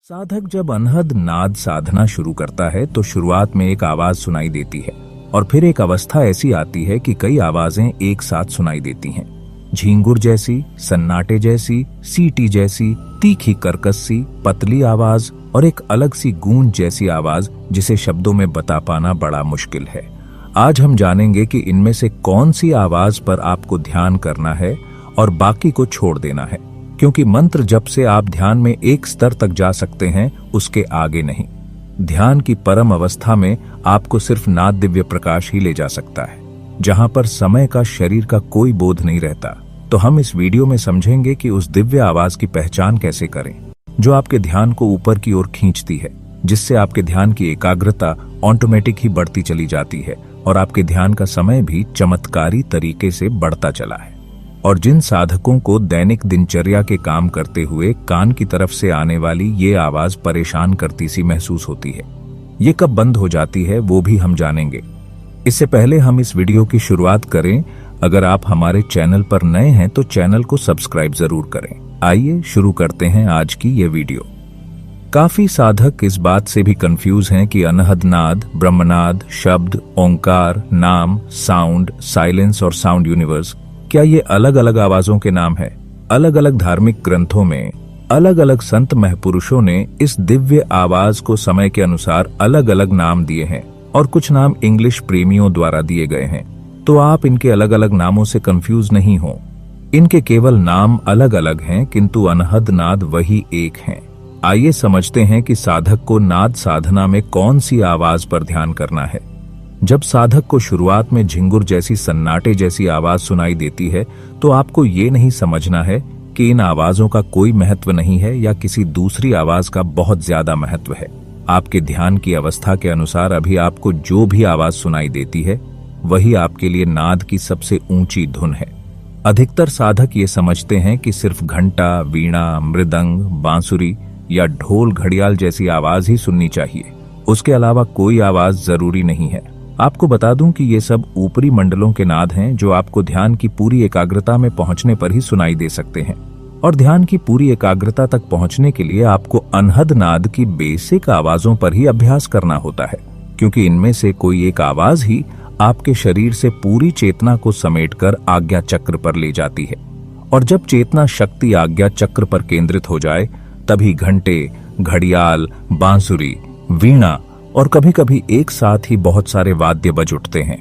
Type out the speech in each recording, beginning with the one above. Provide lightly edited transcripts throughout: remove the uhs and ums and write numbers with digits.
साधक जब अनहद नाद साधना शुरू करता है तो शुरुआत में एक आवाज सुनाई देती है और फिर एक अवस्था ऐसी आती है कि कई आवाजें एक साथ सुनाई देती हैं। झींगुर जैसी, सन्नाटे जैसी, सीटी जैसी, तीखी कर्कश सी, पतली आवाज और एक अलग सी गूंज जैसी आवाज जिसे शब्दों में बता पाना बड़ा मुश्किल है। आज हम जानेंगे कि इनमें से कौन सी आवाज पर आपको ध्यान करना है और बाकी को छोड़ देना है, क्योंकि मंत्र जप से आप ध्यान में एक स्तर तक जा सकते हैं, उसके आगे नहीं। ध्यान की परम अवस्था में आपको सिर्फ नाद दिव्य प्रकाश ही ले जा सकता है, जहां पर समय का, शरीर का कोई बोध नहीं रहता। तो हम इस वीडियो में समझेंगे कि उस दिव्य आवाज की पहचान कैसे करें जो आपके ध्यान को ऊपर की ओर खींचती है, जिससे आपके ध्यान की एकाग्रता ऑटोमेटिक ही बढ़ती चली जाती है और आपके ध्यान का समय भी चमत्कारी तरीके से बढ़ता चला है। और जिन साधकों को दैनिक दिनचर्या के काम करते हुए कान की तरफ से आने वाली ये आवाज परेशान करती सी महसूस होती है, ये कब बंद हो जाती है वो भी हम जानेंगे। इससे पहले हम इस वीडियो की शुरुआत करें, अगर आप हमारे चैनल पर नए हैं तो चैनल को सब्सक्राइब जरूर करें। आइए शुरू करते हैं आज की ये वीडियो। काफी साधक इस बात से भी कंफ्यूज हैं कि अनहद नाद, ब्रह्मनाद, शब्द, ओंकार, नाम, साउंड, साइलेंस और साउंड यूनिवर्स, क्या ये अलग अलग आवाजों के नाम है? अलग अलग धार्मिक ग्रंथों में अलग अलग संत महपुरुषों ने इस दिव्य आवाज को समय के अनुसार अलग अलग नाम दिए हैं और कुछ नाम इंग्लिश प्रेमियों द्वारा दिए गए हैं। तो आप इनके अलग अलग नामों से कंफ्यूज नहीं हो, इनके केवल नाम अलग अलग हैं, किंतु अनहद नाद वही एक हैं। आइए समझते हैं कि साधक को नाद साधना में कौन सी आवाज पर ध्यान करना है। जब साधक को शुरुआत में झिंगुर जैसी, सन्नाटे जैसी आवाज सुनाई देती है तो आपको ये नहीं समझना है कि इन आवाजों का कोई महत्व नहीं है या किसी दूसरी आवाज का बहुत ज्यादा महत्व है। आपके ध्यान की अवस्था के अनुसार अभी आपको जो भी आवाज सुनाई देती है वही आपके लिए नाद की सबसे ऊंची धुन है। अधिकतर साधक ये समझते हैं कि सिर्फ घंटा, वीणा, मृदंग, बांसुरी या ढोल, घड़ियाल जैसी आवाज ही सुननी चाहिए, उसके अलावा कोई आवाज जरूरी नहीं है। आपको बता दूं कि ये सब ऊपरी मंडलों के नाद हैं जो आपको ध्यान की पूरी एकाग्रता में पहुंचने पर ही सुनाई दे सकते हैं। और ध्यान की पूरी एकाग्रता तक पहुंचने के लिए आपको अनहद नाद की बेसिक आवाजों पर ही अभ्यास करना होता है, क्योंकि इनमें से कोई एक आवाज ही आपके शरीर से पूरी चेतना को समेटकर आज्ञा चक्र पर ले जाती है। और जब चेतना शक्ति आज्ञा चक्र पर केंद्रित हो जाए तभी घंटे, घड़ियाल, बांसुरी, वीणा और कभी कभी एक साथ ही बहुत सारे वाद्य बज उठते हैं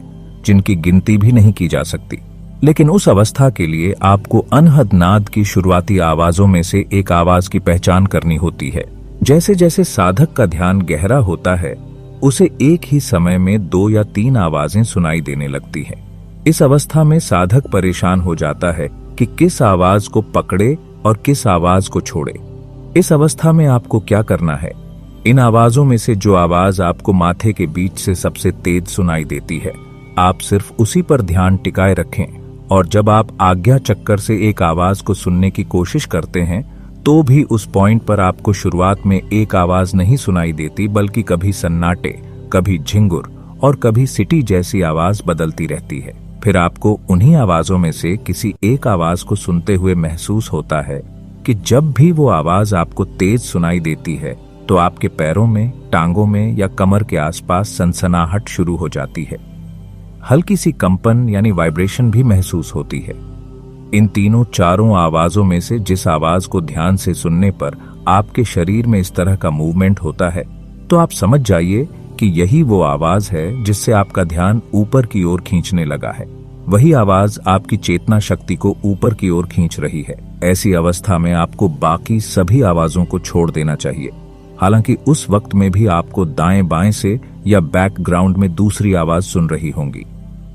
जिनकी गिनती भी नहीं की जा सकती। लेकिन उस अवस्था के लिए आपको अनहद नाद की शुरुआती आवाजों में से एक आवाज की पहचान करनी होती है। जैसे जैसे साधक का ध्यान गहरा होता है उसे एक ही समय में 2 या 3 आवाजें सुनाई देने लगती हैं। इस अवस्था में साधक परेशान हो जाता है कि किस आवाज को पकड़े और किस आवाज को छोड़े। इस अवस्था में आपको क्या करना है? इन आवाजों में से जो आवाज आपको माथे के बीच से सबसे तेज सुनाई देती है, आप सिर्फ उसी पर ध्यान टिकाए रखें। और जब आप आज्ञा चक्कर से एक आवाज को सुनने की कोशिश करते हैं तो भी उस पॉइंट पर आपको शुरुआत में एक आवाज नहीं सुनाई देती, बल्कि कभी सन्नाटे, कभी झिंगुर और कभी सिटी जैसी आवाज बदलती रहती है। फिर आपको उन्हीं आवाजों में से किसी एक आवाज को सुनते हुए महसूस होता है कि जब भी वो आवाज आपको तेज सुनाई देती है तो आपके पैरों में, टांगों में या कमर के आसपास सनसनाहट शुरू हो जाती है। हल्की सी कंपन यानी वाइब्रेशन भी महसूस होती है। इन चारों आवाजों में से जिस आवाज को ध्यान से सुनने पर आपके शरीर में इस तरह का मूवमेंट होता है तो आप समझ जाइए कि यही वो आवाज है जिससे आपका ध्यान ऊपर की ओर खींचने लगा है। वही आवाज आपकी चेतना शक्ति को ऊपर की ओर खींच रही है। ऐसी अवस्था में आपको बाकी सभी आवाजों को छोड़ देना चाहिए। हालांकि उस वक्त में भी आपको दाएं बाएं से या बैकग्राउंड में दूसरी आवाज सुन रही होंगी,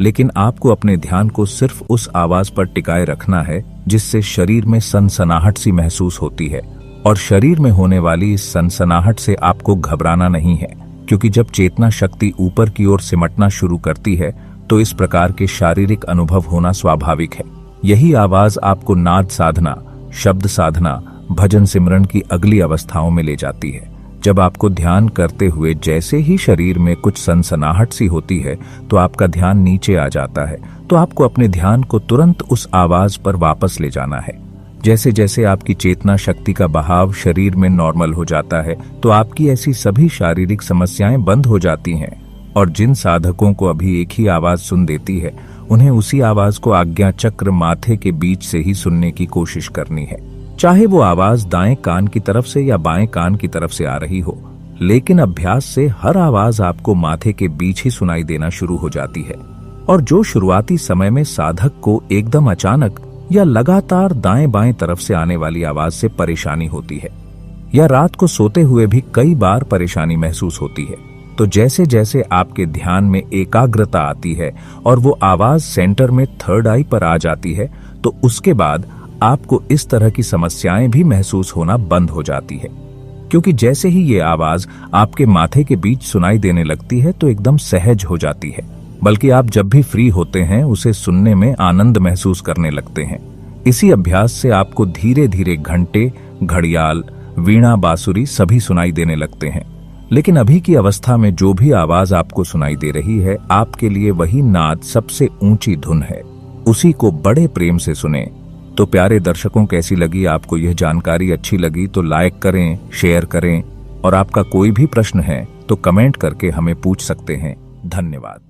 लेकिन आपको अपने ध्यान को सिर्फ उस आवाज पर टिकाए रखना है जिससे शरीर में सनसनाहट सी महसूस होती है। और शरीर में होने वाली इस सनसनाहट से आपको घबराना नहीं है, क्योंकि जब चेतना शक्ति ऊपर की ओर सिमटना शुरू करती है तो इस प्रकार के शारीरिक अनुभव होना स्वाभाविक है। यही आवाज आपको नाद साधना, शब्द साधना, भजन सिमरन की अगली अवस्थाओं में ले जाती है। जब आपको ध्यान करते हुए जैसे ही शरीर में कुछ सनसनाहट सी होती है तो आपका ध्यान नीचे आ जाता है, तो आपको अपने ध्यान को तुरंत उस आवाज पर वापस ले जाना है। जैसे जैसे आपकी चेतना शक्ति का बहाव शरीर में नॉर्मल हो जाता है तो आपकी ऐसी सभी शारीरिक समस्याएं बंद हो जाती हैं। और जिन साधकों को अभी एक ही आवाज सुन देती है, उन्हें उसी आवाज को आज्ञा चक्र माथे के बीच से ही सुनने की कोशिश करनी है। चाहे वो आवाज दाएं कान की तरफ से या बाएं कान की तरफ से आ रही हो, लेकिन अभ्यास से हर आवाज आपको माथे के बीच ही सुनाई देना शुरू हो जाती है। और जो शुरुआती समय में साधक को एकदम अचानक या लगातार दाएं बाएं तरफ से आने वाली आवाज से परेशानी होती है, या रात को सोते हुए भी कई बार परेशानी महसूस होती है, तो जैसे जैसे आपके ध्यान में एकाग्रता आती है और वो आवाज सेंटर में थर्ड आई पर आ जाती है, तो उसके बाद आपको इस तरह की समस्याएं भी महसूस होना बंद हो जाती है। क्योंकि जैसे ही ये आवाज आपके माथे के बीच सुनाई देने लगती है तो एकदम सहज हो जाती है, बल्कि आप जब भी फ्री होते हैं उसे सुनने में आनंद महसूस करने लगते हैं। इसी अभ्यास से आपको धीरे धीरे घंटे, घड़ियाल, वीणा, बांसुरी सभी सुनाई देने लगते हैं। लेकिन अभी की अवस्था में जो भी आवाज आपको सुनाई दे रही है, आपके लिए वही नाद सबसे ऊंची धुन है। उसी को बड़े प्रेम से सुने। तो प्यारे दर्शकों, कैसी लगी आपको यह जानकारी? अच्छी लगी तो लाइक करें, शेयर करें, और आपका कोई भी प्रश्न है तो कमेंट करके हमें पूछ सकते हैं। धन्यवाद।